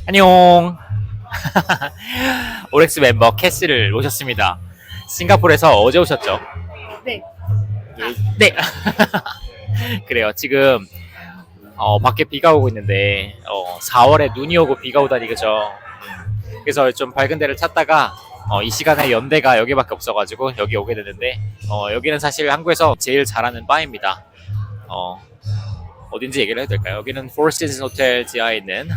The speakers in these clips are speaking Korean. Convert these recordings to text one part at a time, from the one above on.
안녕. 오렉스 멤버 캐시를 모셨습니다. 싱가포르에서 어제 오셨죠? 네. 네. 그래요. 지금 밖에 비가 오고 있는데 4월에 눈이 오고 비가 오다니 그죠? 그래서 좀 밝은 데를 찾다가 이 시간에 연대가 여기밖에 없어가지고 여기 오게 됐는데 여기는 사실 한국에서 제일 잘하는 바입니다. 어딘지 얘기를 해도 될까요? 여기는 Four Seasons 호텔 지하에 있는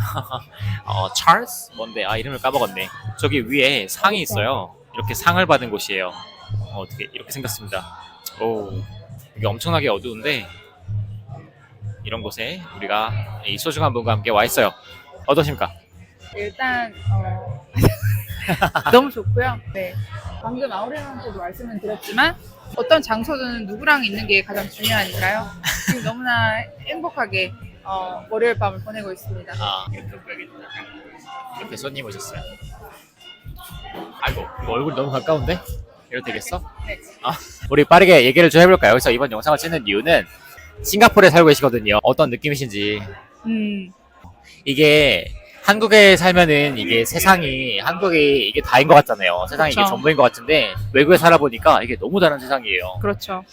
찰스? 뭔데? 이름을 까먹었네. 저기 위에 상이 있어요. 이렇게 상을 받은 곳이에요. 어떻게 이렇게 생겼습니다. 오, 여기 엄청나게 어두운데 이런 곳에 우리가 이 소중한 분과 함께 와 있어요. 어떠십니까? 일단 너무 좋고요. 네. 방금 아우레한테도 말씀을 드렸지만 어떤 장소든 누구랑 있는 게 가장 중요하니까요. 지금 너무나 행복하게 월요일 밤을 보내고 있습니다. 이렇게 보여야겠다. 이렇게 손님 오셨어요. 아이고, 이거 얼굴이 너무 가까운데? 이래도 되겠어? 네. 우리 빠르게 얘기를 좀 해볼까요? 그래서 이번 영상을 찍는 이유는 싱가포르에 살고 계시거든요. 어떤 느낌이신지. 이게 한국에 살면은 이게 세상이 한국이 이게 다인 것 같잖아요. 세상이 이게 그렇죠. 전부인 것 같은데 외국에 살아보니까 이게 너무 다른 세상이에요. 그렇죠.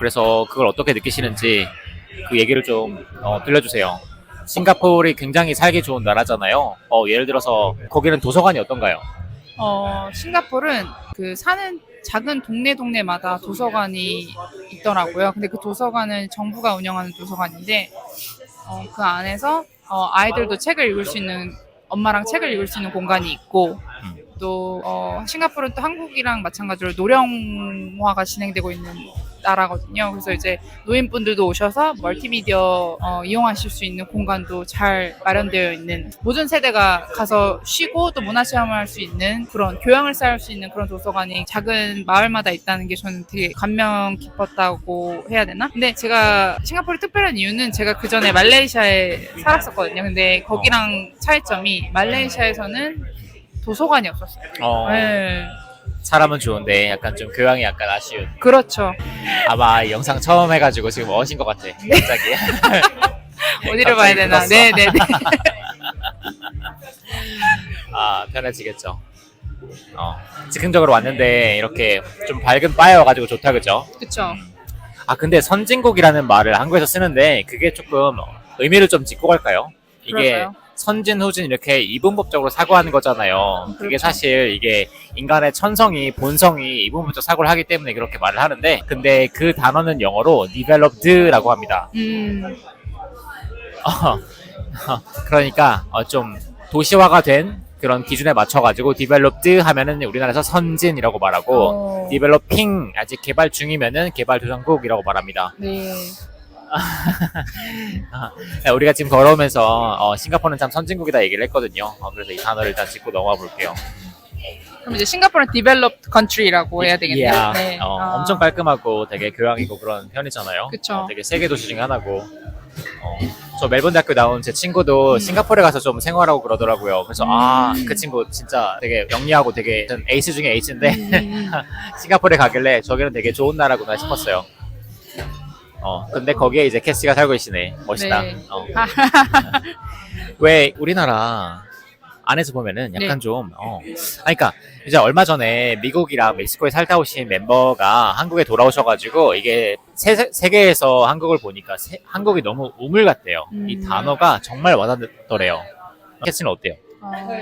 그래서 그걸 어떻게 느끼시는지 그 얘기를 좀 들려주세요. 싱가포르이 굉장히 살기 좋은 나라잖아요. 예를 들어서 거기는 도서관이 어떤가요? 싱가포르는 그 사는 작은 동네마다 도서관이 있더라고요. 근데 그 도서관은 정부가 운영하는 도서관인데 그 안에서 아이들도 책을 읽을 수 있는 엄마랑 책을 읽을 수 있는 공간이 있고 또 싱가포르는 또 한국이랑 마찬가지로 노령화가 진행되고 있는 나라거든요. 그래서 이제 노인분들도 오셔서 멀티미디어 이용하실 수 있는 공간도 잘 마련되어 있는 모든 세대가 가서 쉬고 또 문화체험을 할 수 있는 그런 교양을 쌓을 수 있는 그런 도서관이 작은 마을마다 있다는 게 저는 되게 감명 깊었다고 해야 되나? 근데 제가 싱가포르 특별한 이유는 제가 그 전에 말레이시아에 살았었거든요. 근데 거기랑 차이점이 말레이시아에서는 도서관이 없었어요. 네. 사람은 좋은데 약간 좀 교양이 약간 아쉬운. 그렇죠. 아마 이 영상 처음 해가지고 지금 어신 것 같아. 갑자기. 어디를 봐야 되나? 굳었어. 네네네. 편해지겠죠. 즉흥적으로 왔는데 이렇게 좀 밝은 바여가지고 좋다 그죠? 그쵸. 근데 선진국이라는 말을 한국에서 쓰는데 그게 조금 의미를 좀 짚고 갈까요? 이게 그럴까요? 선진, 후진 이렇게 이분법적으로 사고하는 거잖아요. 그게 그렇죠. 사실 이게 인간의 천성이, 본성이 이분법적 사고를 하기 때문에 그렇게 말을 하는데 근데 그 단어는 영어로 developed라고 합니다. 그러니까 좀 도시화가 된 그런 기준에 맞춰가지고 developed 하면은 우리나라에서 선진이라고 말하고 developing 아직 개발 중이면은 개발도상국이라고 말합니다. 네. 우리가 지금 걸어오면서 싱가포르는 참 선진국이다 얘기를 했거든요. 그래서 이 단어를 일단 짚고 넘어가 볼게요. 그럼 이제 싱가포르는 developed country라고 해야 되겠네요. Yeah. 네. 엄청 깔끔하고 되게 교양이고 그런 편이잖아요. 그쵸. 되게 세계 도시 중에 하나고. 저 멜번 대학교 나온 제 친구도 싱가포르에 가서 좀 생활하고 그러더라고요. 그래서 그 친구 진짜 되게 영리하고 되게 에이스 중에 에이스인데 싱가포르에 가길래 저기는 되게 좋은 나라구나 싶었어요. 근데 거기에 이제 캐시가 살고 계시네. 멋있다. 네. 왜 우리나라 안에서 보면은 약간 네. 좀 그러니까 이제 얼마 전에 미국이랑 멕시코에 살다 오신 멤버가 한국에 돌아오셔가지고 이게 세계에서 한국을 보니까 한국이 너무 우물 같대요. 이 단어가 정말 와닿더래요. 캐시는 어때요?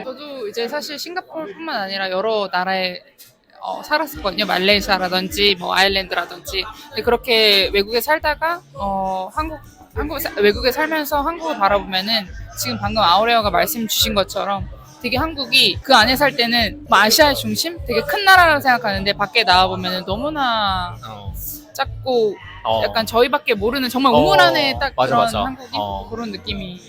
저도 이제 사실 싱가포르뿐만 아니라 여러 나라에 살았었거든요. 말레이시아라든지 뭐 아일랜드라든지. 근데 그렇게 외국에 살다가 외국에 살면서 한국을 바라보면은 지금 방금 아우레어가 말씀 주신 것처럼 되게 한국이 그 안에 살 때는 뭐 아시아의 중심? 되게 큰 나라라고 생각하는데 밖에 나와보면은 너무나 작고 약간 저희밖에 모르는 정말 우물 안에 딱 맞아, 그런 맞아. 한국인 그런 느낌이.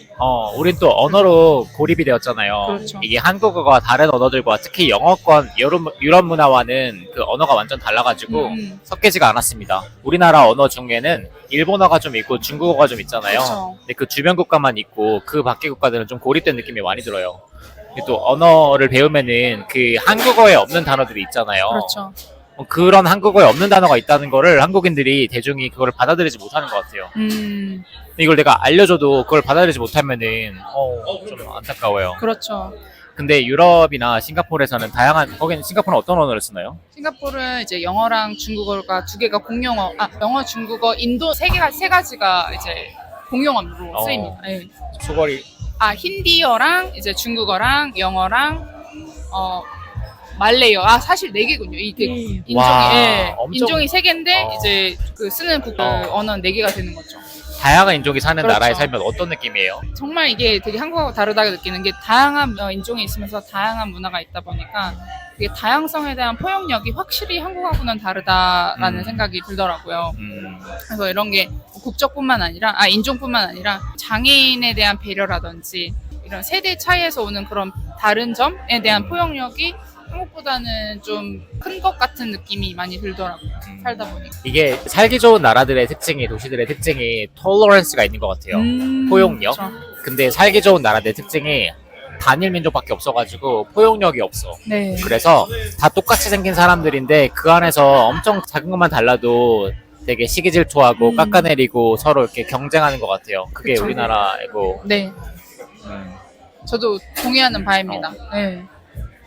우린 또 언어로 고립이 되었잖아요. 그렇죠. 이게 한국어가 다른 언어들과 특히 영어권, 유럽 문화와는 그 언어가 완전 달라가지고 섞이지가 않았습니다. 우리나라 언어 중에는 일본어가 좀 있고 중국어가 좀 있잖아요. 그렇죠. 근데 그 주변 국가만 있고 그 밖의 국가들은 좀 고립된 느낌이 많이 들어요. 근데 또 언어를 배우면은 그 한국어에 없는 단어들이 있잖아요. 그렇죠. 그런 한국어에 없는 단어가 있다는 거를 한국인들이 대중이 그걸 받아들이지 못하는 것 같아요. 이걸 내가 알려줘도 그걸 받아들이지 못하면은 좀 안타까워요. 그렇죠. 근데 유럽이나 싱가포르에서는 다양한 거기는 싱가포르는 어떤 언어를 쓰나요? 싱가포르는 이제 영어랑 중국어가 두 개가 공용어, 영어, 중국어, 인도 세 가지가 이제 공용어로 쓰입니다. 네. 소거리 힌디어랑 이제 중국어랑 영어랑 말레이어. 사실 네 개군요. 이게 인종이 엄청- 인종이 세 개인데 어. 이제 그 쓰는 언어는 네 개가 되는 거죠. 다양한 인종이 사는 그렇죠. 나라에 살면 어떤 느낌이에요? 정말 이게 되게 한국하고 다르다고 느끼는 게 다양한 인종이 있으면서 다양한 문화가 있다 보니까 이게 다양성에 대한 포용력이 확실히 한국하고는 다르다라는 생각이 들더라고요. 그래서 이런 게 국적뿐만 아니라 인종뿐만 아니라 장애인에 대한 배려라든지 이런 세대 차이에서 오는 그런 다른 점에 대한 포용력이 한국보다는 좀 큰 것 같은 느낌이 많이 들더라고요. 살다 보니까. 이게 살기 좋은 나라들의 특징이 도시들의 특징이 톨러런스가 있는 것 같아요. 포용력. 그렇죠. 근데 살기 좋은 나라들의 특징이 단일 민족밖에 없어가지고 포용력이 없어. 네. 그래서 다 똑같이 생긴 사람들인데 그 안에서 엄청 작은 것만 달라도 되게 시기질투하고 깎아내리고 서로 이렇게 경쟁하는 것 같아요. 그게 그쵸. 우리나라이고 네. 저도 동의하는 바입니다. 네.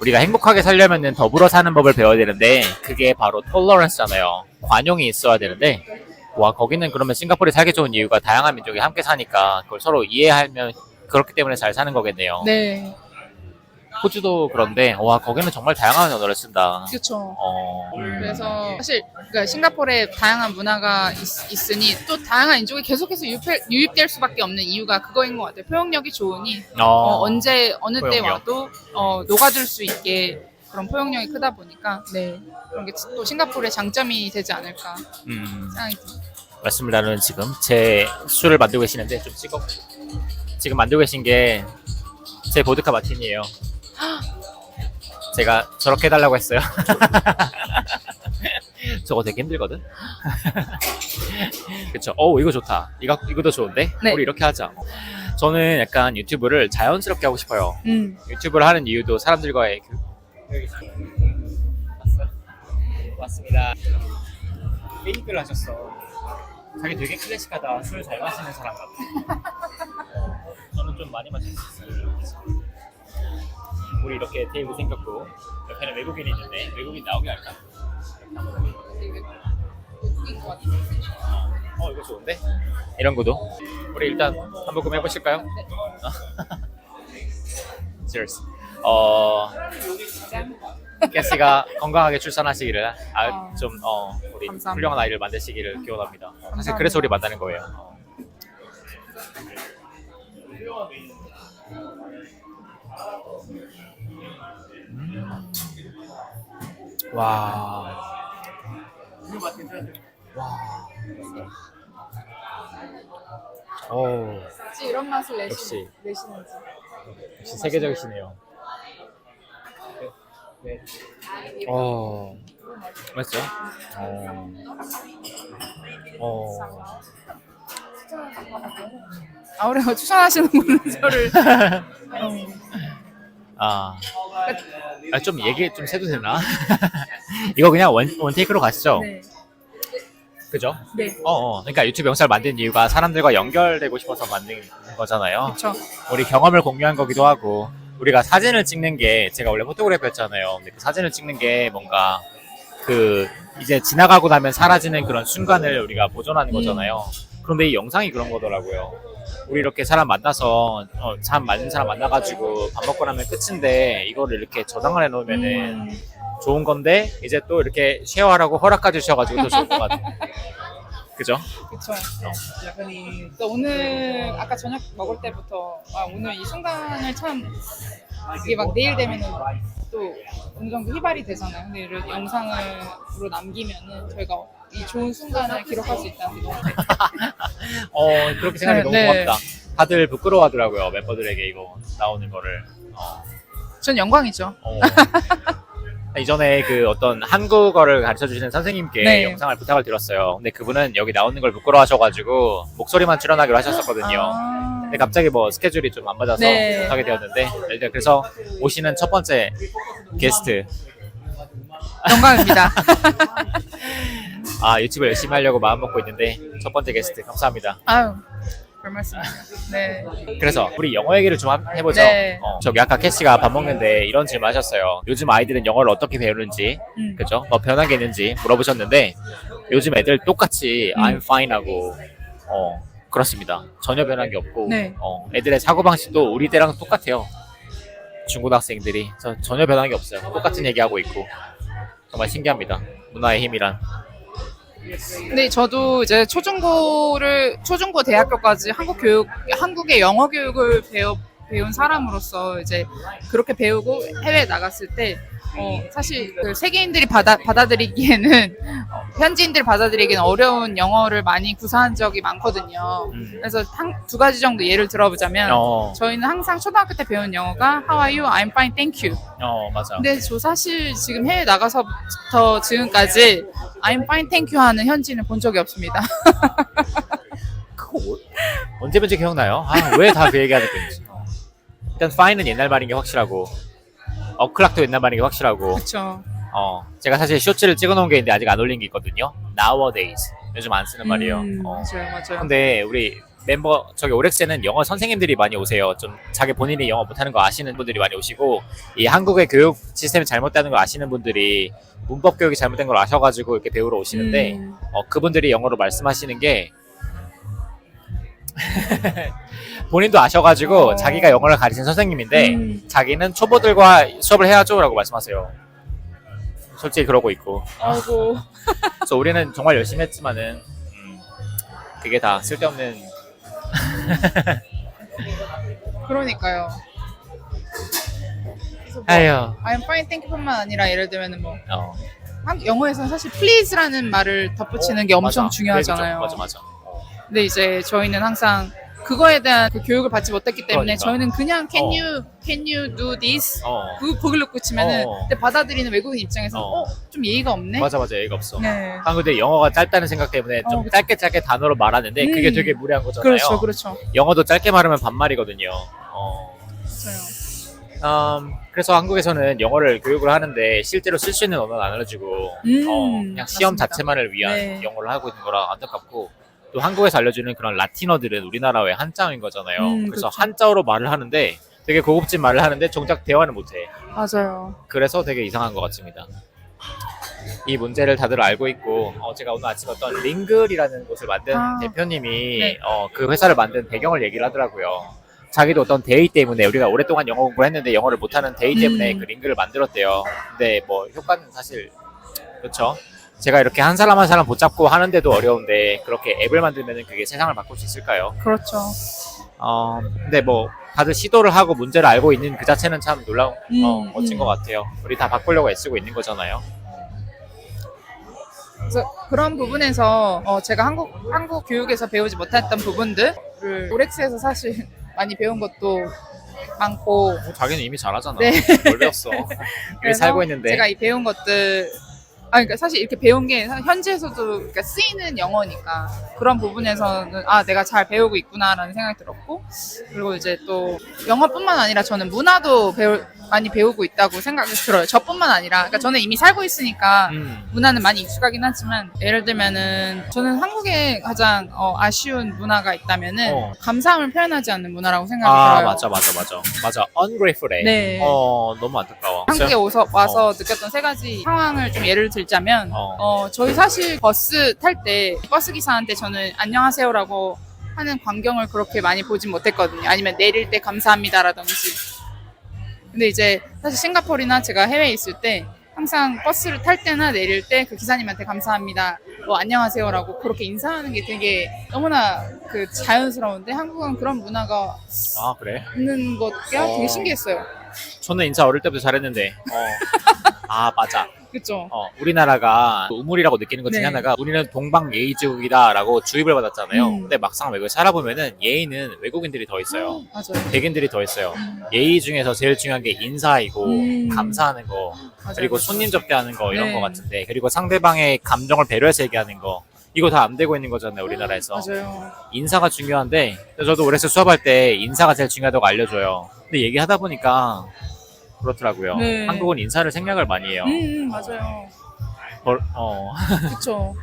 우리가 행복하게 살려면은 더불어 사는 법을 배워야 되는데 그게 바로 톨러런스잖아요. 관용이 있어야 되는데 와 거기는 그러면 싱가포르에 살기 좋은 이유가 다양한 민족이 함께 사니까 그걸 서로 이해하면 그렇기 때문에 잘 사는 거겠네요. 네. 호주도 그런데 와 거기는 정말 다양한 언어를 쓴다. 그렇죠. 음. 그래서 사실 그러니까 싱가포르에 다양한 문화가 있으니 또 다양한 인종이 계속해서 유입될 수밖에 없는 이유가 그거인 것 같아요. 포용력이 좋으니 언제 어느 때 포용력. 와도 녹아들 수 있게 그런 포용력이 크다 보니까 네 그런 게 또 싱가포르의 장점이 되지 않을까 생각이 듭니다. 맞습니다는 지금 제 술을 만들고 계시는데 좀 찍어. 지금 만들고 계신 게 제 보드카 마티니예요. 제가 저렇게 해달라고 했어요. 저거 되게 힘들거든. 그쵸? 이거 좋다. 이거도 좋은데? 네. 우리 이렇게 하자. 저는 약간 유튜브를 자연스럽게 하고 싶어요. 유튜브를 하는 이유도 사람들과의 왔습니다. 페이크를 하셨어. 자기 되게 클래식하다. 술 잘 마시는 사람 같아. 저는 좀 많이 마실 수 있어요. 우리 이렇게 테이블 생겼고 옆에는 외국인이 있는데 외국인 나오게 할까? 되게 웃긴 것 같아요. 이거 좋은데? 이런 구도. 우리 일단 한 모금 해보실까요? Cheers. 캐시가 건강하게 출산하시기를 우리 감사합니다. 훌륭한 아이를 만드시기를 기원합니다. 사실 감사합니다. 그래서 우리 만나는 거예요. 와. 혹시 이런 맛을 역시. 내시는지. 역시 세계적이시네요. 맛있어요? 아우레가 추천하시는 분은 저를 좀 얘기 좀 해도 되나? 이거 그냥 원테이크로 가시죠? 네. 그죠? 네. 그러니까 유튜브 영상을 만든 이유가 사람들과 연결되고 싶어서 만든 거잖아요. 그렇죠. 우리 경험을 공유한 거기도 하고 우리가 사진을 찍는 게 제가 원래 포토그래퍼였잖아요. 근데 그 사진을 찍는 게 뭔가 그 이제 지나가고 나면 사라지는 그런 순간을 우리가 보존하는 거잖아요. 그런데 이 영상이 그런 거더라고요. 우리 이렇게 사람 만나서 참 많은 사람 만나가지고 밥 먹고 나면 끝인데 이거를 이렇게 저장을 해놓으면은 좋은 건데 이제 또 이렇게 쉐어하라고 허락해 주셔가지고 더 좋은 것 같아요. 그죠? 그렇죠. 그러니까 오늘 아까 저녁 먹을 때부터 오늘 이 순간을 참 이게 막 내일 되면은 또 어느 정도 휘발이 되잖아요. 근데 이런 영상으로 남기면은 저희가 이 좋은 순간을 기록할 수 있다는 게 너무 그렇게 생각이 너무 고맙다. 다들 부끄러워하더라고요. 멤버들에게 이거 나오는 거를. 전 영광이죠. 이전에 그 어떤 한국어를 가르쳐 주시는 선생님께 네. 영상을 부탁을 드렸어요. 근데 그분은 여기 나오는 걸 부끄러워하셔가지고 목소리만 출연하기로 하셨었거든요. 근데 갑자기 뭐 스케줄이 좀 안 맞아서 네. 못하게 되었는데 일단 그래서 오시는 첫 번째 게스트 영광입니다. 아, 유튜브 열심히 하려고 마음 먹고 있는데 첫 번째 게스트 감사합니다. 아유, 별 말씀이요. 네. 그래서 우리 영어 얘기를 좀 해보죠. 네. 저기 아까 캐시가 밥 먹는데 이런 질문 하셨어요. 요즘 아이들은 영어를 어떻게 배우는지, 그죠? 뭐 변한 게 있는지 물어보셨는데 요즘 애들 똑같이 I'm fine 하고 그렇습니다. 전혀 변한 게 없고 네. 애들의 사고방식도 우리 때랑 똑같아요. 중고등학생들이 전혀 변한 게 없어요. 똑같은 얘기하고 있고 정말 신기합니다. 문화의 힘이란. 근데 저도 이제 초중고 대학교까지 한국의 영어 교육을 배운 사람으로서 이제 그렇게 배우고 해외에 나갔을 때 사실 그 세계인들이 받아들이기에는 현지인들 받아들이기에는 어려운 영어를 많이 구사한 적이 많거든요. 그래서 두 가지 정도 예를 들어보자면 저희는 항상 초등학교 때 배운 영어가 How are you? I'm fine, thank you. 맞아. 근데 저 사실 지금 해외 나가서부터 지금까지 I'm fine, thank you 하는 현지인을 본 적이 없습니다. 그거 언제 본지 기억나요? 왜 다 그 얘기하는 건지. 일단 fine은 옛날 말인 게 확실하고 어클락도 옛날 말인 게 확실하고 그렇죠. 제가 사실 쇼츠를 찍어놓은 게 있는데 아직 안 올린 게 있거든요. Nowadays 요즘 안 쓰는 말이에요. 맞아요. 근데 우리 멤버 저기 오렉스에는 영어 선생님들이 많이 오세요. 좀 자기 본인이 영어 못하는 거 아시는 분들이 많이 오시고 이 한국의 교육 시스템이 잘못되는 걸 아시는 분들이 문법 교육이 잘못된 걸 아셔가지고 이렇게 배우러 오시는데 그분들이 영어로 말씀하시는 게 본인도 아셔가지고 자기가 영어를 가르친 선생님인데 자기는 초보들과 수업을 해야죠 라고 말씀하세요. 솔직히 그러고 있고. 아이고. 그래서 우리는 정말 열심히 했지만은 그게 다 쓸데없는. 그러니까요. 그래서 뭐 아유. I'm fine, thank you뿐만 아니라 예를 들면은 뭐 영어에서는 사실 please라는 말을 덧붙이는 게 엄청 맞아. 중요하잖아요. 맞아. 근데 이제 저희는 항상 그거에 대한 그 교육을 받지 못했기 때문에 그러니까. 저희는 그냥 can you do this 거길로 끝이면은 근데 받아들이는 외국인 입장에서 좀 예의가 없네. 맞아 예의가 없어. 네. 한국에 영어가 짧다는 생각 때문에 좀 그쵸. 짧게 단어로 말하는데 그게 되게 무례한 거잖아요. 그렇죠. 영어도 짧게 말하면 반말이거든요. 맞아요. 그래서 한국에서는 영어를 교육을 하는데 실제로 쓸 수 있는 언어는 안 알려주고 그냥 시험 맞습니다. 자체만을 위한 네. 영어를 하고 있는 거라 안타깝고 또 한국에서 알려주는 그런 라틴어들은 우리나라의 한자어인 거잖아요. 그래서 그렇죠. 한자어로 말을 하는데 되게 고급진 말을 하는데 정작 대화는 못해. 맞아요. 그래서 되게 이상한 것 같습니다. 이 문제를 다들 알고 있고 제가 오늘 아침에 어떤 링글이라는 곳을 만든 대표님이 네. 그 회사를 만든 배경을 얘기를 하더라고요. 자기도 어떤 대의 때문에 우리가 오랫동안 영어 공부를 했는데 영어를 못하는 대의 때문에 그 링글을 만들었대요. 근데 뭐 효과는 사실 그렇죠. 제가 이렇게 한 사람 한 사람 붙잡고 하는데도 어려운데 그렇게 앱을 만들면 그게 세상을 바꿀 수 있을까요? 그렇죠. 근데 뭐 다들 시도를 하고 문제를 알고 있는 그 자체는 참 놀라운 멋진 것 같아요. 우리 다 바꾸려고 애쓰고 있는 거잖아요. 그래서 그런 부분에서 제가 한국 교육에서 배우지 못했던 부분들을 오렉스에서 사실 많이 배운 것도 많고. 자기는 이미 잘하잖아. 네. 뭘 배웠어. 이미 그래서 살고 있는데. 제가 이 배운 것들 그러니까 사실 이렇게 배운 게 현지에서도 그러니까 쓰이는 영어니까 그런 부분에서는 내가 잘 배우고 있구나라는 생각이 들었고 그리고 이제 또 영어뿐만 아니라 저는 문화도 많이 배우고 있다고 생각이 들어요. 저뿐만 아니라 그러니까 저는 이미 살고 있으니까 문화는 많이 익숙하긴 하지만 예를 들면은 저는 한국에 가장 아쉬운 문화가 있다면은 감사함을 표현하지 않는 문화라고 생각이 들어요. 맞아. ungrateful해. 네. 너무 안타까워. 한국에 와서 느꼈던 세 가지 상황을 좀 예를 들자면 저희 사실 버스 탈 때 버스 기사한테 저는 안녕하세요라고 하는 광경을 그렇게 많이 보진 못했거든요. 아니면 내릴 때 감사합니다라든지. 근데 이제 사실 싱가포르나 제가 해외에 있을 때 항상 버스를 탈 때나 내릴 때 그 기사님한테 감사합니다, 안녕하세요라고 그렇게 인사하는 게 되게 너무나 그 자연스러운데 한국은 그런 문화가 그래? 있는 것가 되게 신기했어요. 저는 인사 어릴 때부터 잘했는데. 맞아. 그렇죠. 우리나라가 우물이라고 느끼는 것 중에 네. 하나가 우리는 동방예의지국이다라고 주입을 받았잖아요. 음. 근데 막상 외국에 살아보면은 예의는 외국인들이 더 있어요. 맞아요. 백인들이 더 있어요. 예의 중에서 제일 중요한 게 인사이고 감사하는 거, 그리고 손님 접대하는 거 이런 네. 거 같은데, 그리고 상대방의 감정을 배려해서 얘기하는 거, 이거 다 안 되고 있는 거잖아요, 우리나라에서. 맞아요. 인사가 중요한데 저도 오래서 수업할 때 인사가 제일 중요하다고 알려줘요. 근데 얘기하다 보니까 그렇더라고요. 네. 한국은 인사를 생략을 많이 해요. 맞아요. 어. 그렇죠.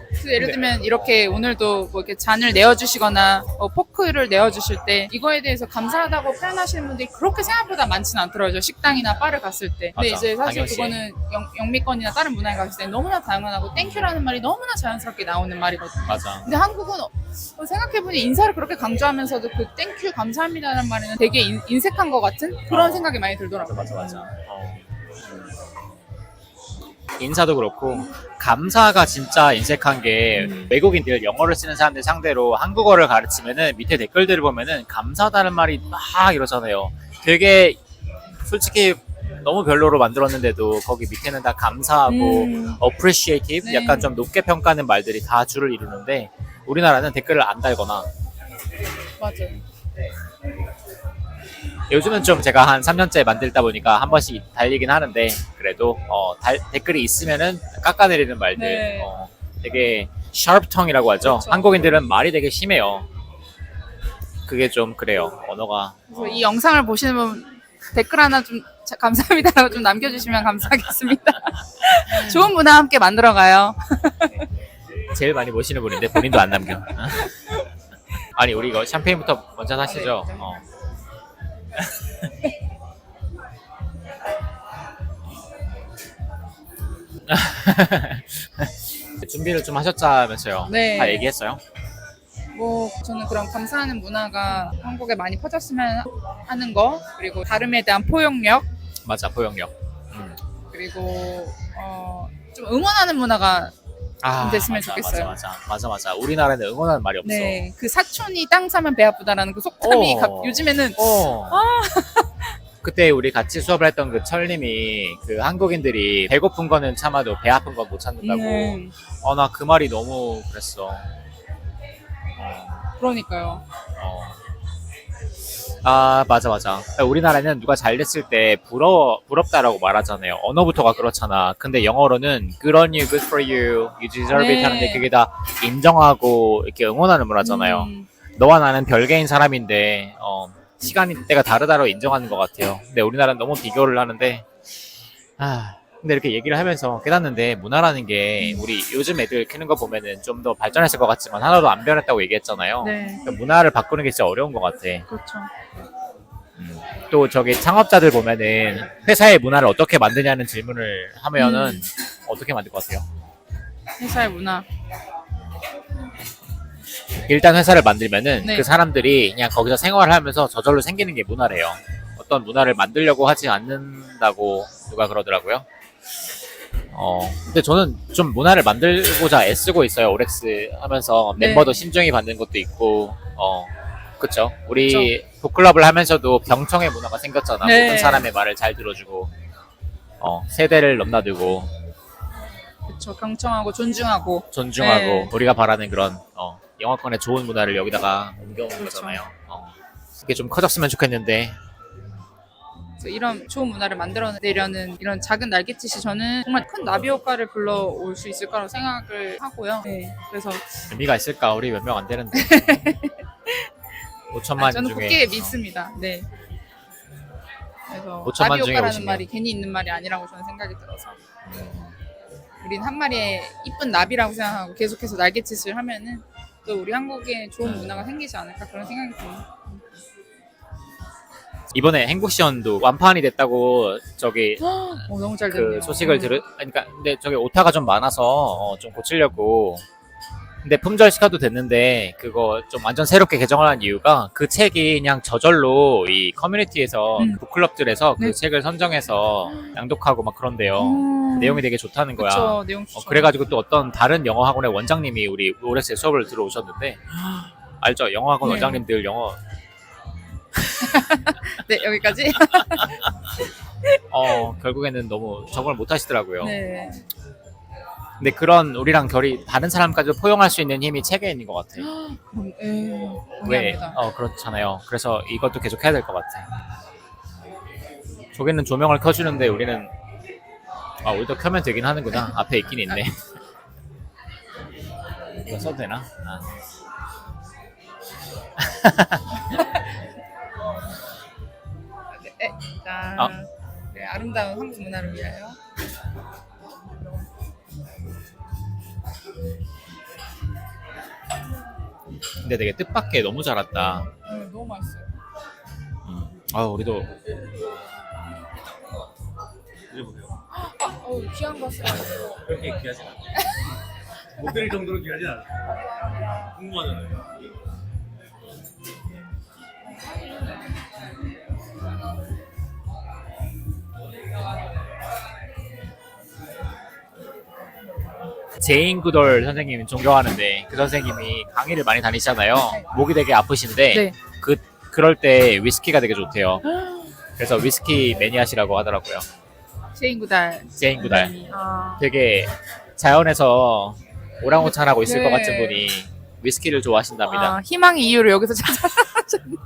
그래서 예를 들면 이렇게 오늘도 뭐 이렇게 잔을 내어주시거나 포크를 내어주실 때 이거에 대해서 감사하다고 표현하시는 분들이 그렇게 생각보다 많지는 않더라고요. 식당이나 바를 갔을 때. 근데 맞아. 이제 사실 당연시. 그거는 영미권이나 다른 문화에 갔을 때 너무나 다양하고 땡큐라는 말이 너무나 자연스럽게 나오는 말이거든요. 맞아. 근데 한국은 생각해보니 인사를 그렇게 강조하면서도 그 땡큐 감사합니다라는 말에는 되게 인색한 것 같은 그런 생각이 많이 들더라고요. 맞아. 인사도 그렇고 감사가 진짜 인색한 게 외국인들 영어를 쓰는 사람들 상대로 한국어를 가르치면은 밑에 댓글들을 보면은 감사하다는 말이 막 이러잖아요. 되게 솔직히 너무 별로로 만들었는데도 거기 밑에는 다 감사하고 appreciative 네. 약간 좀 높게 평가하는 말들이 다 줄을 이루는데 우리나라는 댓글을 안 달거나 맞아요. 요즘은 좀 제가 한 3년째 만들다 보니까 한 번씩 달리긴 하는데 그래도 댓글이 있으면은 깎아내리는 말들 네. 되게 sharp tongue이라고 하죠. 그렇죠. 한국인들은 말이 되게 심해요. 그게 좀 그래요. 언어가 그래서 이 영상을 보시는 분 댓글 하나 좀 감사합니다라고 좀 남겨주시면 감사하겠습니다. 좋은 문화 함께 만들어가요. 제일 많이 보시는 분인데 본인도 안 남겨. 아니 우리 이거 샴페인부터 먼저 하시죠. 준비를 좀 하셨다면서요? 네. 다 얘기했어요? 뭐 저는 그런 감사하는 문화가 한국에 많이 퍼졌으면 하는 거, 그리고 다름에 대한 포용력, 맞아, 포용력. 그리고 좀 응원하는 문화가 됐으면 좋겠어요. 맞아. 우리나라는 응원하는 말이 없어. 네, 그 사촌이 땅 사면 배 아프다라는 그 속담이 요즘에는 그때 우리 같이 수업을 했던 그 철님이 그 한국인들이 배고픈 거는 참아도 배 아픈 건 못 참는다고. 나 그 말이 너무 그랬어. 그러니까요. 맞아. 우리나라는 누가 잘 됐을 때 부럽다라고 말하잖아요. 언어부터가 그렇잖아. 근데 영어로는 good on you, good for you, you deserve it 하는데 그게 다 인정하고 이렇게 응원하는 문화잖아요. 너와 나는 별개인 사람인데 시간이 때가 다르다고 인정하는 것 같아요. 근데 우리나라는 너무 비교를 하는데 근데 이렇게 얘기를 하면서 깨닫는데 문화라는 게 우리 요즘 애들 키는 거 보면은 좀 더 발전했을 것 같지만 하나도 안 변했다고 얘기했잖아요. 네. 그러니까 문화를 바꾸는 게 진짜 어려운 것 같아. 그렇죠. 또 저기 창업자들 보면은 회사의 문화를 어떻게 만드냐는 질문을 하면은 어떻게 만들 것 같아요? 회사의 문화. 일단 회사를 만들면은 네. 그 사람들이 그냥 거기서 생활을 하면서 저절로 생기는 게 문화래요. 어떤 문화를 만들려고 하지 않는다고 누가 그러더라고요. 근데 저는 좀 문화를 만들고자 애쓰고 있어요. 오렉스 하면서 네. 멤버도 신중히 받는 것도 있고, 그쵸. 우리 북클럽을 하면서도 병청의 문화가 생겼잖아. 네. 모든 사람의 말을 잘 들어주고, 세대를 넘나들고, 그렇죠. 경청하고 존중하고. 존중하고, 네. 우리가 바라는 그런, 영어권의 좋은 문화를 여기다가 옮겨오는 그렇죠. 거잖아요. 그게 좀 커졌으면 좋겠는데, 그래서 이런 좋은 문화를 만들어내려는 이런 작은 날갯짓이 저는 정말 큰 나비 효과를 불러올 수 있을 거라고 생각을 하고요. 네, 그래서 의미가 있을까? 우리 몇 명 안 되는데. 5천만 저는 중에. 굳게 믿습니다. 네. 그래서 5천만 나비 중에 효과라는 50명. 말이 괜히 있는 말이 아니라고 저는 생각이 들어서 우린 한 마리의 이쁜 나비라고 생각하고 계속해서 날갯짓을 하면은 또 우리 한국에 좋은 문화가 생기지 않을까 그런 생각이 듭니다. 이번에 행복시연도 완판이 됐다고 저기 너무 잘 됐네요. 그 소식을 그러니까 근데 저기 오타가 좀 많아서 좀 고치려고. 근데 품절 시켜도 됐는데 그거 좀 완전 새롭게 개정을 한 이유가 그 책이 그냥 저절로 이 커뮤니티에서 북클럽들에서 그 네. 책을 선정해서 낭독하고 막 그런데요. 내용이 되게 좋다는 거야. 그쵸, 내용 좋죠. 그래가지고 또 어떤 다른 영어 학원의 원장님이 우리 오렉스에 수업을 들어오셨는데 알죠? 영어 학원 네. 원장님들 영어 네, 여기까지. 결국에는 너무 적응을 못 하시더라고요. 네. 근데 그런 우리랑 결이 다른 사람까지 포용할 수 있는 힘이 책에 있는 것 같아. 왜? 그렇잖아요. 그래서 이것도 계속 해야 될 것 같아. 저기는 조명을 켜주는데 우리는 우리도 켜면 되긴 하는구나. 앞에 있긴 있네. 이거 써도 되나? 있으니까. 네, 아름다운 한국 문화를 위하여. 근데 되게 뜻밖의 너무 잘 왔다. 너무 맛있어요. 아 우리도 귀한 거 써요. 그렇게 귀하진 않아. 못 드릴 정도로 귀하진 않아. 궁금하잖아요. 제인 구돌 선생님 존경하는데 그 선생님이 강의를 많이 다니시잖아요. 목이 되게 아프신데 네. 그럴 때 위스키가 되게 좋대요. 그래서 위스키 매니아시라고 하더라고요. 제인 구달. 제인 구달. 아, 되게 자연에서 오랑우탄하고 있을 네. 것 같은 분이 위스키를 좋아하신답니다. 아, 희망의 이유를 여기서 찾아주셨네.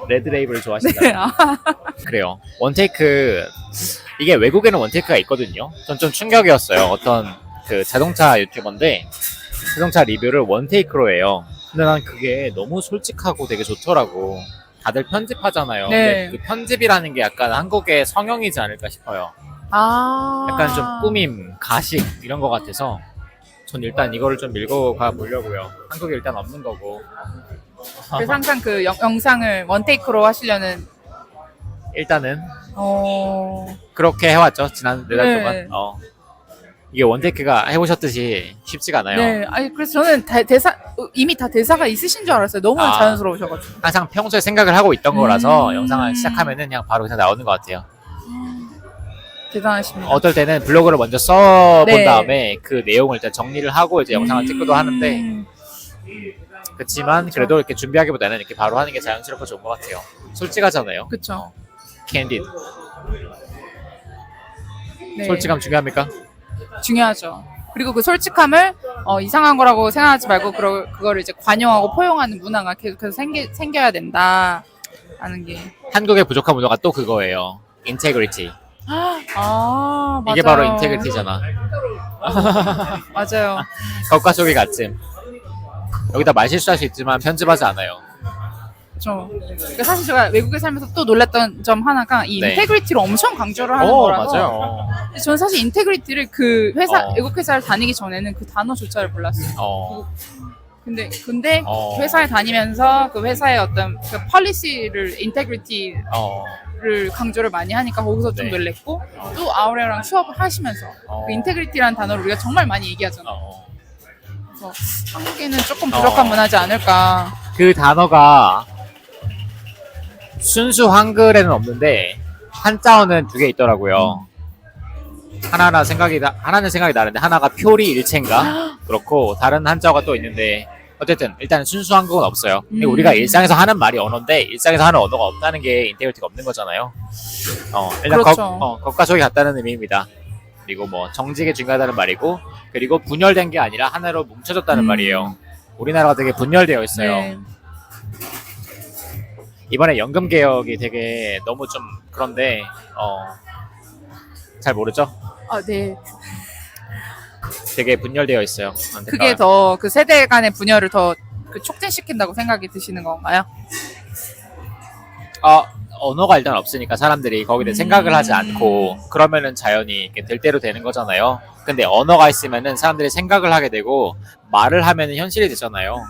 레드 레이블을 좋아하신다. 네. 아, 그래요. 원테이크 이게 외국에는 원테이크가 있거든요. 전 좀 충격이었어요. 어떤 그 자동차 유튜버인데 자동차 리뷰를 원테이크로 해요. 근데 난 그게 너무 솔직하고 되게 좋더라고. 다들 편집하잖아요. 네. 근데 그 편집이라는 게 약간 한국의 성형이지 않을까 싶어요. 아. 약간 좀 꾸밈, 가식 이런 것 같아서 전 일단 이거를 좀 밀고 가 보려고요. 한국에 일단 없는 거고. 그래서 항상 그 영상을 원테이크로 하시려는. 일단은 어. 그렇게 해왔죠. 지난 4달 네. 동안. 이게 원테이크가 해보셨듯이 쉽지가 않아요. 네. 아니 그래서 저는 이미 다 대사가 있으신 줄 알았어요. 너무 아. 자연스러우셔가지고. 항상 평소에 생각을 하고 있던 거라서 영상을 음. 시작하면은 그냥 바로 그냥 나오는 것 같아요. 대단하십니다. 어떨 때는 블로그를 먼저 써본 네. 다음에 그 내용을 일단 정리를 하고 이제 영상을 찍기도 하는데 그렇지만 그래도 이렇게 준비하기보다는 이렇게 바로 하는 게 자연스럽고 좋은 것 같아요. 솔직하잖아요. 그쵸. 캔디드. 네. 솔직함 중요합니까? 중요하죠. 그리고 그 솔직함을 이상한 거라고 생각하지 말고 그거를 이제 관용하고 포용하는 문화가 계속해서 생겨야 된다. 라는 게. 한국의 부족한 문화가 또 그거예요. 인테그리티. 아, 맞아요. 이게 바로 인테그리티잖아. 맞아요. 겉과 속이 같음. 여기다 말 실수할 수 있지만 편집하지 않아요. 그렇죠. 그러니까 사실 제가 외국에 살면서 또 놀랐던 점 하나가 이 네. 인테그리티를 엄청 강조를 하는 거라서. 맞아요. 근데 저는 사실 인테그리티를 그 회사 어. 외국 회사를 다니기 전에는 그 단어조차를 몰랐어요. 근데 어. 회사에 다니면서 그 회사의 어떤 그 폴리시를 인테그리티를 강조를 많이 하니까 거기서 좀 네. 놀랬고 또 아우레랑 수업을 하시면서 그 인테그리티라는 단어를 우리가 정말 많이 얘기하잖아. 그래서 한국에는 조금 부족한 문화지 않을까. 그 단어가 순수 한글에는 없는데 한자어는 2개 있더라고요. 하나는 생각이 나는데 하나가 표리 일체인가 그렇고 다른 한자어가 또 있는데 어쨌든 일단 순수 한국은 없어요. 근데 우리가 일상에서 하는 말이 언어인데 일상에서 하는 언어가 없다는 게 인테그리티가 없는 거잖아요. 일단 그렇죠. 겉과 속이 같다는 의미입니다. 그리고 뭐 정직이 중요하다는 말이고 그리고 분열된 게 아니라 하나로 뭉쳐졌다는 말이에요. 우리나라가 되게 분열되어 있어요. 네. 이번에 연금 개혁이 되게 너무 좀 그런데 잘 모르죠? 아, 네. 되게 분열되어 있어요. 그게 더 그 세대 간의 분열을 더 그 촉진시킨다고 생각이 드시는 건가요? 언어가 일단 없으니까 사람들이 거기에 대해 생각을 하지 않고 그러면은 자연히 이렇게 될 대로 되는 거잖아요. 근데 언어가 있으면은 사람들이 생각을 하게 되고 말을 하면은 현실이 되잖아요.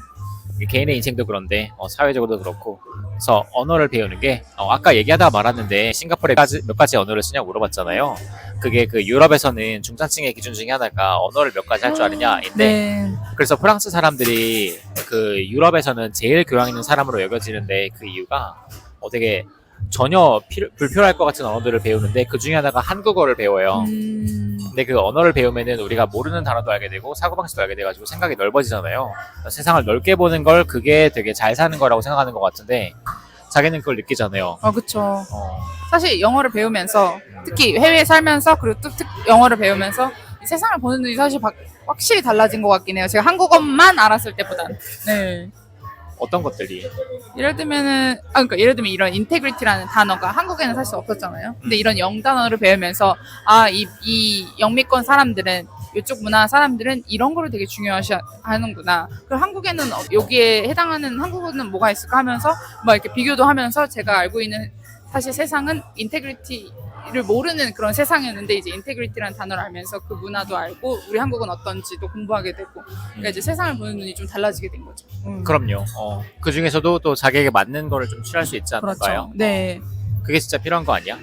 개인의 인생도 그런데 사회적으로도 그렇고 그래서 언어를 배우는 게 아까 얘기하다가 말았는데 싱가포르에 몇 가지 언어를 쓰냐고 물어봤잖아요. 그게 그 유럽에서는 중산층의 기준 중에 하나가 언어를 몇 가지 할 줄 아느냐인데 네. 그래서 프랑스 사람들이 그 유럽에서는 제일 교양 있는 사람으로 여겨지는데 그 이유가 되게 전혀 불필요할 것 같은 언어들을 배우는데 그 중에 하나가 한국어를 배워요. 근데 그 언어를 배우면은 우리가 모르는 단어도 알게 되고 사고방식도 알게 돼가지고 생각이 넓어지잖아요. 세상을 넓게 보는 걸 그게 되게 잘 사는 거라고 생각하는 것 같은데 자기는 그걸 느끼잖아요. 그쵸. 사실 영어를 배우면서 특히 해외에 살면서 그리고 또 영어를 배우면서 세상을 보는 눈이 사실 확실히 달라진 것 같긴 해요. 제가 한국어만 알았을 때보단. 네. 어떤 것들이? 예를 들면 이런 인테그리티라는 단어가 한국에는 사실 없었잖아요. 근데 이런 영단어를 배우면서 이 영미권 사람들은 이쪽 문화 사람들은 이런 거를 되게 중요시 하는구나. 그리고 한국에는 여기에 해당하는 한국어는 뭐가 있을까 하면서 막 이렇게 비교도 하면서 제가 알고 있는 사실 세상은 인테그리티를 모르는 그런 세상이었는데 이제 인테그리티라는 단어를 알면서 그 문화도 알고 우리 한국은 어떤지도 공부하게 되고 그러니까 이제 세상을 보는 눈이 좀 달라지게 된 거죠. 그럼요. 그 중에서도 또 자기에게 맞는 거를 좀 취할 수 있지 않을까요? 그렇죠. 네. 그게 진짜 필요한 거 아니야?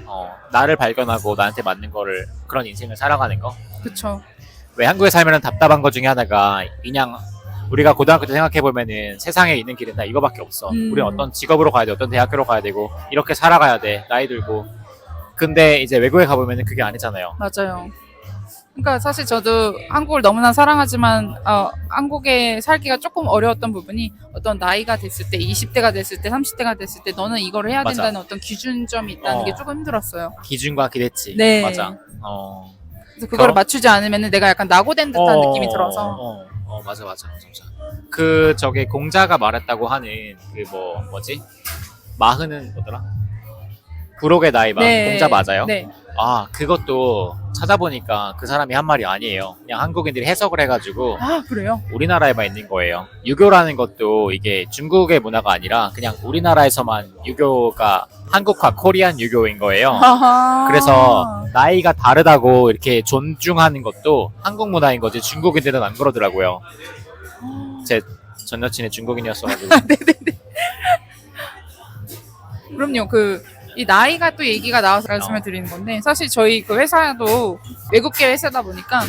나를 발견하고 나한테 맞는 거를 그런 인생을 살아가는 거. 그렇죠. 왜 한국에 살면 답답한 것 중에 하나가 그냥 우리가 고등학교 때 생각해 보면은 세상에 있는 길은 다 이거밖에 없어. 우리 어떤 직업으로 가야 돼, 어떤 대학교로 가야 되고 이렇게 살아가야 돼, 나이 들고. 근데 이제 외국에 가보면은 그게 아니잖아요. 맞아요. 그러니까 사실 저도 한국을 너무나 사랑하지만 한국에 살기가 조금 어려웠던 부분이 어떤 나이가 됐을 때 20대가 됐을 때 30대가 됐을 때 너는 이거를 해야 맞아. 된다는 어떤 기준점이 있다는 게 조금 힘들었어요. 기준과 기대치. 네. 맞아. 그래서 그거를 맞추지 않으면 내가 약간 낙오된 듯한 느낌이 들어서 맞아. 그 저게 공자가 말했다고 하는 그 뭐지? 마흔은 뭐더라? 불혹의 나이 막 네. 공자 맞아요? 네. 아 그것도 찾아보니까 그 사람이 한 말이 아니에요. 그냥 한국인들이 해석을 해가지고 아 그래요? 우리나라에만 있는 거예요. 유교라는 것도 이게 중국의 문화가 아니라 그냥 우리나라에서만 유교가 한국화 코리안 유교인 거예요. 아하. 그래서 나이가 다르다고 이렇게 존중하는 것도 한국 문화인 거지 중국인들은 안 그러더라고요. 제 전 여친이 중국인이었어가지고. 네네네. 그럼요. 이 나이가 또 얘기가 나와서 말씀을 드리는 건데 사실 저희 그 회사도 외국계 회사다 보니까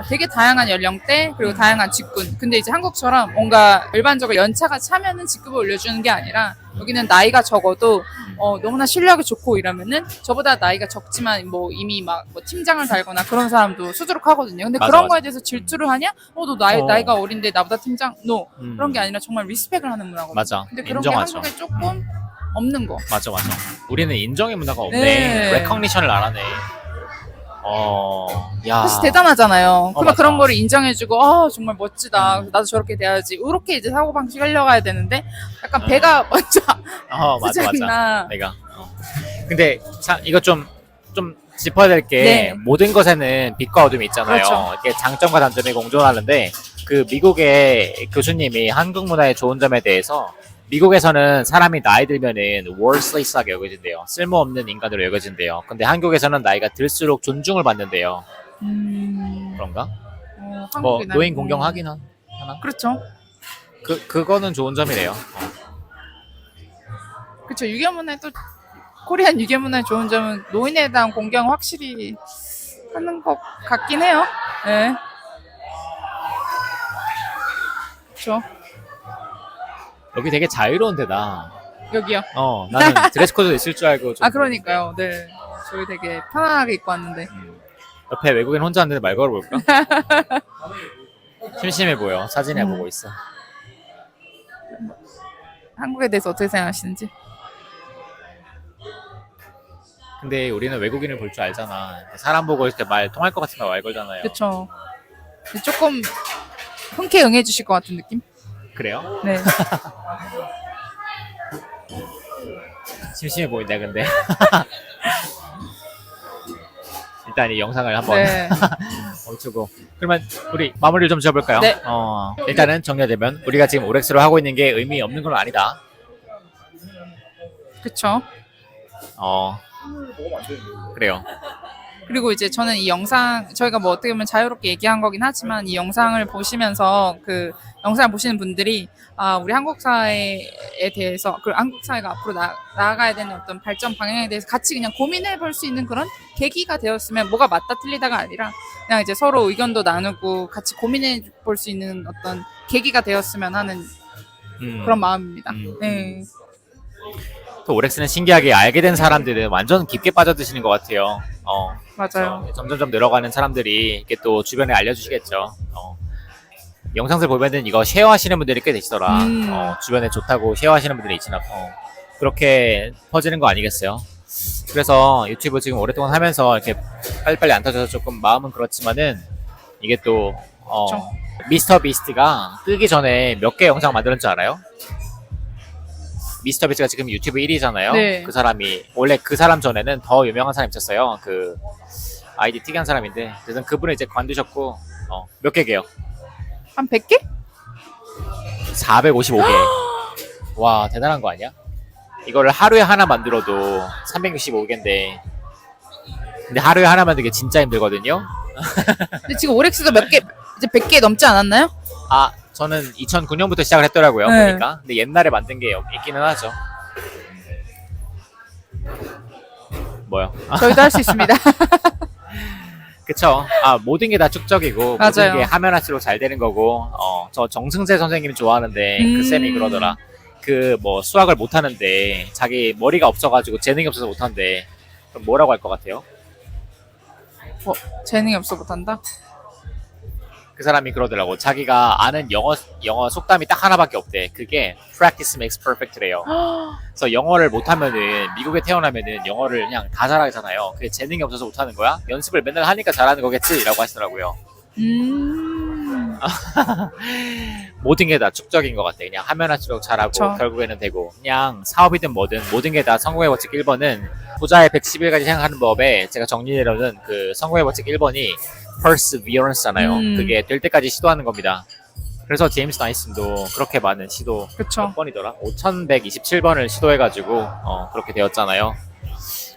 되게 다양한 연령대 그리고 다양한 직군. 근데 이제 한국처럼 뭔가 일반적으로 연차가 차면은 직급을 올려주는 게 아니라 여기는 나이가 적어도 너무나 실력이 좋고 이러면은 저보다 나이가 적지만 뭐 이미 막 뭐 팀장을 달거나 그런 사람도 수두룩하거든요. 근데 맞아, 그런 맞아. 거에 대해서 질투를 하냐? 너 나이가 어린데 나보다 팀장? No. 그런 게 아니라 정말 리스펙을 하는 문화거든요. 맞아. 근데 그런 인정하죠. 게 한국에 조금 없는 거. 맞아. 우리는 인정의 문화가 없네. 네. 레커니션을 안 하네. 야. 사실 대단하잖아요. 그러면 맞아. 그런 거를 인정해주고, 정말 멋지다. 나도 저렇게 돼야지. 이렇게 이제 사고방식 흘려가야 되는데, 약간 배가 먼저 맞아. 않나. 내가. 근데 이거 좀 짚어야 될 게 네. 모든 것에는 빛과 어둠이 있잖아요. 그렇죠. 이렇게 장점과 단점이 공존하는데 그 미국의 교수님이 한국 문화의 좋은 점에 대해서 미국에서는 사람이 나이 들면은 worthless하게 여겨진대요. 쓸모없는 인간으로 여겨진대요. 근데 한국에서는 나이가 들수록 존중을 받는데요. 그런가? 뭐 한국이 노인 공경하긴 하나? 그렇죠. 그거는 좋은 점이래요. 그렇죠. 유교문화의 또 코리안 유교문화의 좋은 점은 노인에 대한 공경 확실히 하는 것 같긴 해요. 네. 그렇죠. 여기 되게 자유로운 데다. 여기요. 나는 드레스 코드 있을 줄 알고. 좀 그러니까요. 네. 저희 되게 편안하게 입고 왔는데. 옆에 외국인 혼자 왔는데 말 걸어볼까? 심심해 보여. 사진에 보고 있어. 한국에 대해서 어떻게 생각하시는지? 근데 우리는 외국인을 볼 줄 알잖아. 사람 보고 이렇게 말 통할 것 같으면 말 걸잖아요. 그렇죠. 조금 흔쾌히 응해주실 것 같은 느낌? 그래요? 네. 심심해 보인다 근데. 일단 이 영상을 한번 네. 멈추고 그러면 우리 마무리를 좀 지어볼까요? 네. 일단은 정리되면 우리가 지금 오렉스로 하고 있는 게 의미 없는 건 아니다. 그렇죠. 그래요. 그리고 이제 저는 이 영상 저희가 뭐 어떻게 보면 자유롭게 얘기한 거긴 하지만 이 영상을 보시면서 그 영상을 보시는 분들이 우리 한국 사회에 대해서 그 한국 사회가 앞으로 나아가야 되는 어떤 발전 방향에 대해서 같이 그냥 고민해 볼 수 있는 그런 계기가 되었으면 뭐가 맞다 틀리다가 아니라 그냥 이제 서로 의견도 나누고 같이 고민해 볼 수 있는 어떤 계기가 되었으면 하는 그런 마음입니다. 네. 또 오렉스는 신기하게 알게 된 사람들은 완전 깊게 빠져드시는 것 같아요. 맞아요. 점점점 늘어가는 사람들이 이렇게 또 주변에 알려주시겠죠. 영상들 보면은 이거 쉐어하시는 분들이 꽤 되시더라. 주변에 좋다고 쉐어하시는 분들이 있지나 그렇게 퍼지는 거 아니겠어요? 그래서 유튜브 지금 오랫동안 하면서 이렇게 빨리빨리 안 터져서 조금 마음은 그렇지만은 이게 또 미스터 비스트가 뜨기 전에 몇 개 영상 만들었는 줄 알아요? 미스터 비스트가 지금 유튜브 1위잖아요. 네. 그 사람이 원래 그 사람 전에는 더 유명한 사람이 있었어요. 그 아이디 특이한 사람인데 그래서 그분을 이제 관두셨고 몇 개게요? 한 100개? 455개. 와 대단한 거 아니야? 이거를 하루에 하나 만들어도 365개인데 근데 하루에 하나 만들기 진짜 힘들거든요. 근데 지금 오렉스도 몇 개, 이제 100개 넘지 않았나요? 아 저는 2009년부터 시작을 했더라고요. 네. 보니까 근데 옛날에 만든 게 있기는 하죠. 뭐요? 저희도 할 수 있습니다. 그쵸. 아, 모든 게 다 축적이고, 모든 맞아요. 게 하면 할수록 잘 되는 거고, 저 정승재 선생님 좋아하는데, 그 쌤이 그러더라. 그 뭐 수학을 못 하는데, 자기 머리가 없어가지고 재능이 없어서 못 한대. 그럼 뭐라고 할 것 같아요? 재능이 없어 못한다? 그 사람이 그러더라고. 자기가 아는 영어 속담이 딱 하나밖에 없대. 그게 practice makes perfect래요. 그래서 영어를 못하면은, 미국에 태어나면은 영어를 그냥 다 잘하잖아요. 그게 재능이 없어서 못하는 거야? 연습을 맨날 하니까 잘하는 거겠지? 라고 하시더라고요. 모든 게 다 축적인 것 같아. 그냥 하면 할수록 잘하고 그쵸. 결국에는 되고 그냥 사업이든 뭐든 모든 게 다 성공의 법칙 1번은 부자의 110일까지 생각하는 법에 제가 정리해놓은 그 성공의 법칙 1번이 perseverance잖아요. 그게 될 때까지 시도하는 겁니다. 그래서 제임스 나이슨도 그렇게 많은 시도 그쵸. 몇 번이더라? 5127번을 시도해가지고 그렇게 되었잖아요.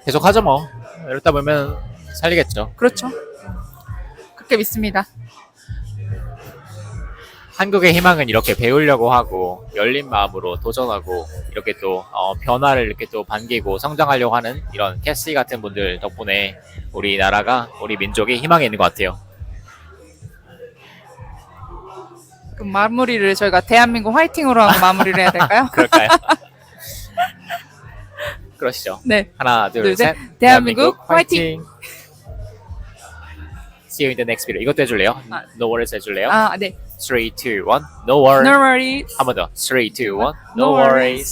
계속 하죠 뭐. 이러다 보면 살리겠죠. 그렇죠. 그렇게 믿습니다. 한국의 희망은 이렇게 배우려고 하고 열린 마음으로 도전하고 이렇게 또 변화를 이렇게 또 반기고 성장하려고 하는 이런 캐시 같은 분들 덕분에 우리나라가 우리 민족이 희망이 있는 것 같아요. 그럼 마무리를 저희가 대한민국 화이팅으로 하고 마무리를 해야 될까요? 그럴까요? 그러시죠. 네. 하나, 둘, 둘, 셋. 셋. 대한민국 화이팅! See you in the next video. 이것도 해줄래요? 아. No worries 해줄래요? 아, 네. 3, 2, 1. No worries. No worries. 한 번 더. 3, 2, 1. No No worries.